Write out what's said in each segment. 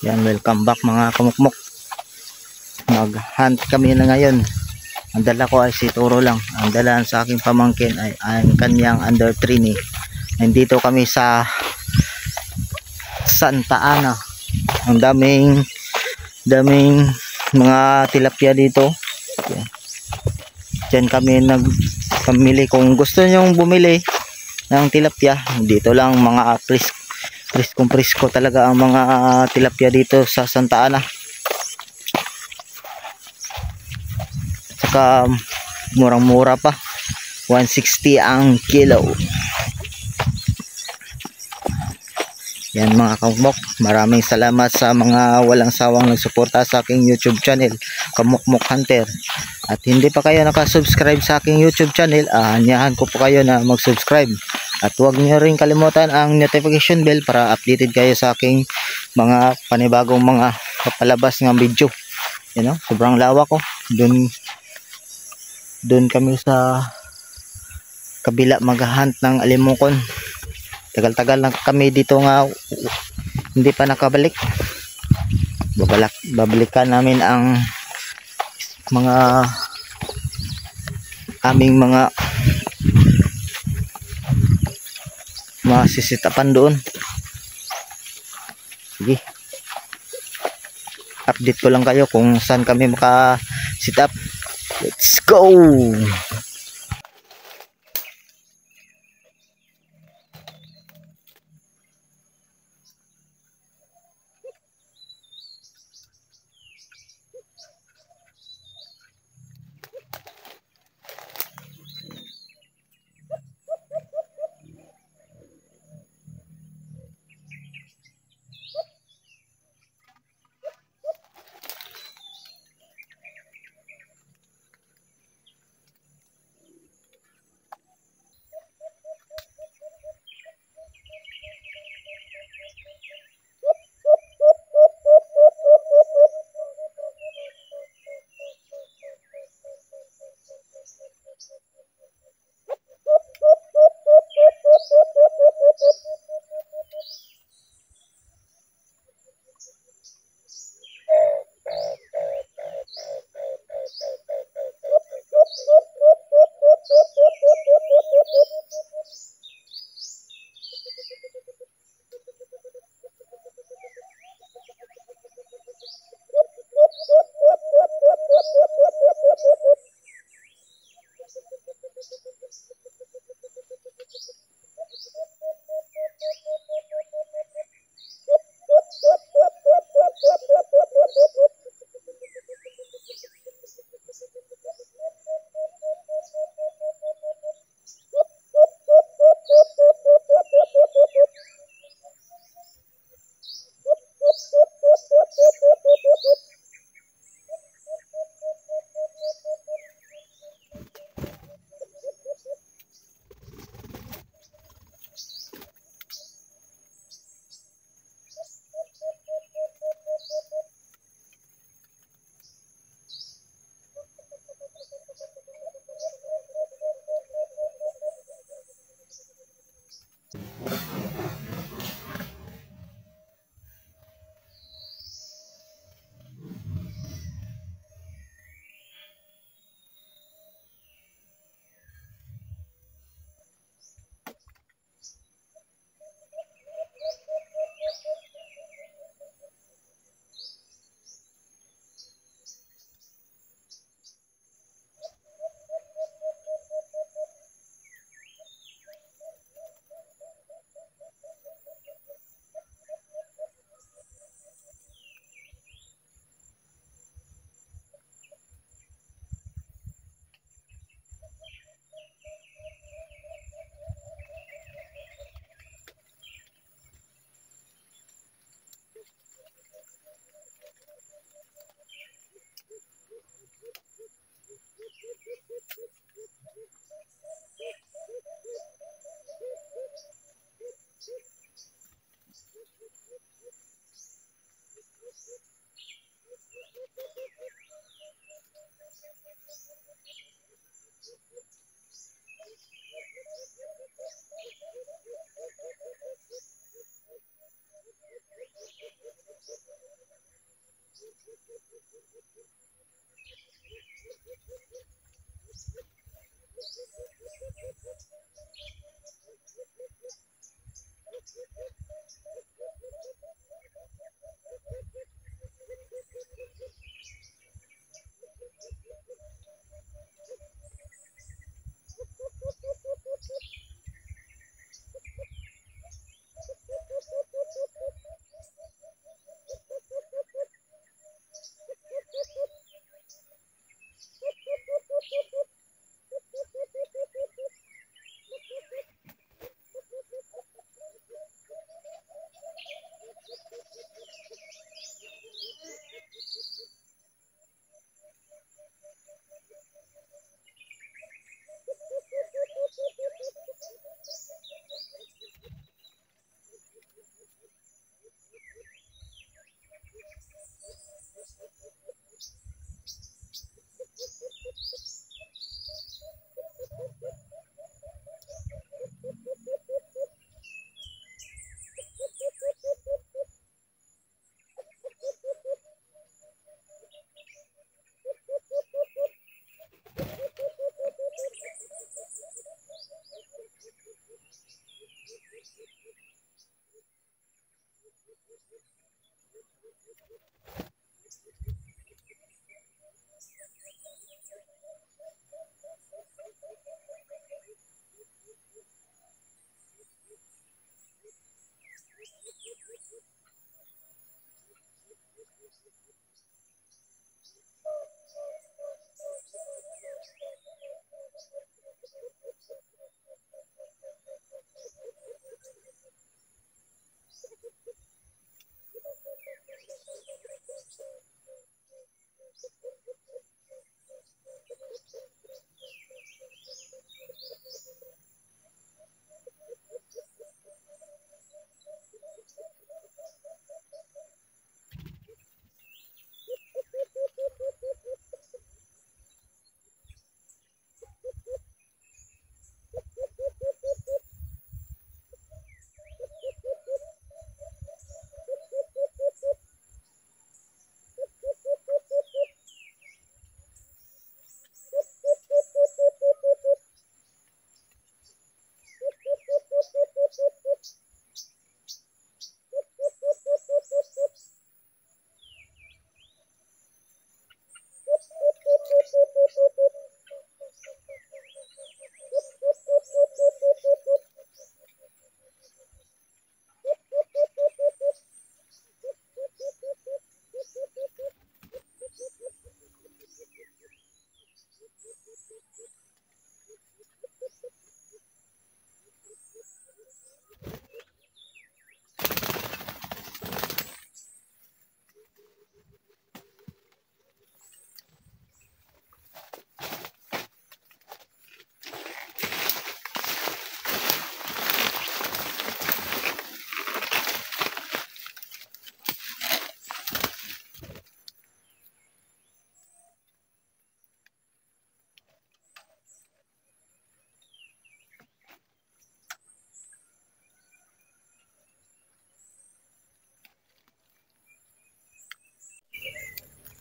Yan, welcome back mga kamukmok. Mag-hunt kami na ngayon. Ang dala ko ay si Toro lang. Ang dala sa aking pamangkin ay ang kanyang under 3 ni. Nandito kami sa Santa Ana. Ang daming mga tilapia dito. Diyan kami nagpamili. Kung gusto nyong bumili ng tilapia, dito lang mga prisko talaga ang mga tilapia dito sa Santa Ana. Saka murang-mura pa, 160 ang kilo. Yan mga kamukmok, maraming salamat sa mga walang sawang nagsuporta sa aking YouTube channel, Kamukmok Hunter. At hindi pa kayo nakasubscribe sa aking YouTube channel, anyahan ko po kayo na mag-subscribe. At huwag niyo rin kalimutan ang notification bell para updated kayo sa aking mga panibagong mga kapalabas ng video. You know, sobrang lawak ko. Doon kami sa kabila maghahunt ng alimokon. Tagal-tagal na kami dito nga hindi pa nakabalik. Babalikan namin ang mga aming mga sisitapan doon. Sige, update ko lang kayo kung saan kami maka-sit up. Let's go!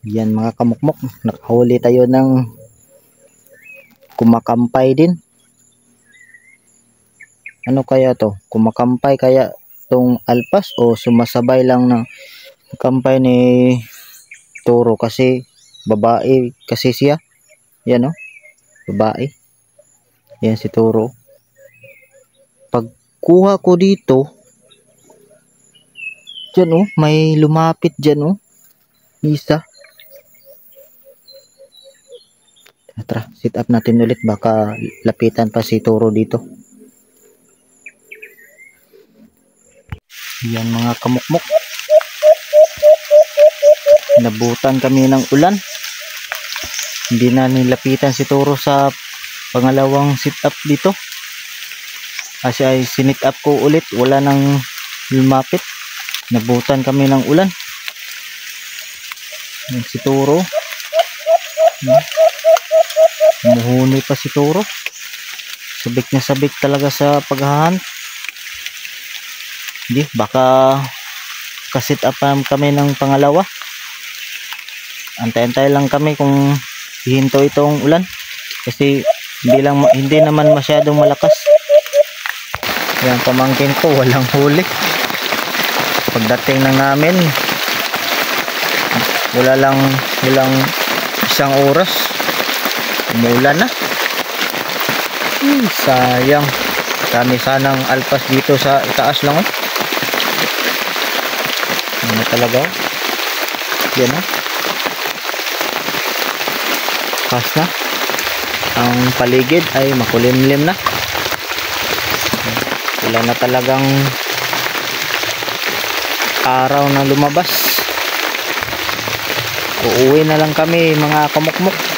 Yan mga kamukmok, nakahuli tayo ng kumakampay din. Ano kaya to? Kumakampay kaya tong alpas o sumasabay lang ng kampay ni Toro kasi babae kasi siya. Yan o, babae. Yan si Toro. Pagkuha ko dito, dyan o, may lumapit dyan o. Isa. Tara, sit up natin ulit, baka lapitan pa si Toro dito. Yan mga kamukmok, nabutan kami ng ulan, hindi na nilapitan si Toro sa pangalawang sit up dito kasi ay sinit up ko ulit, wala nang lumapit, nabutan kami ng ulan. Yan si Toro, muhuni pa si Toro, sabik na sabik talaga sa paghahunt. Hindi, baka kasit up kami ng pangalawa. Antay-antay lang kami kung hihinto itong ulan kasi hindi naman masyadong malakas. Yan, pamangkin ko walang huli. Pagdating na namin walang isang oras umulan na. Sayang, dami sanang alpas dito sa itaas lang oh. Ano talaga oh. Yan oh. Pas na ang paligid ay makulimlim na, wala na talagang araw na lumabas. Uuwi na lang kami mga kamukmok.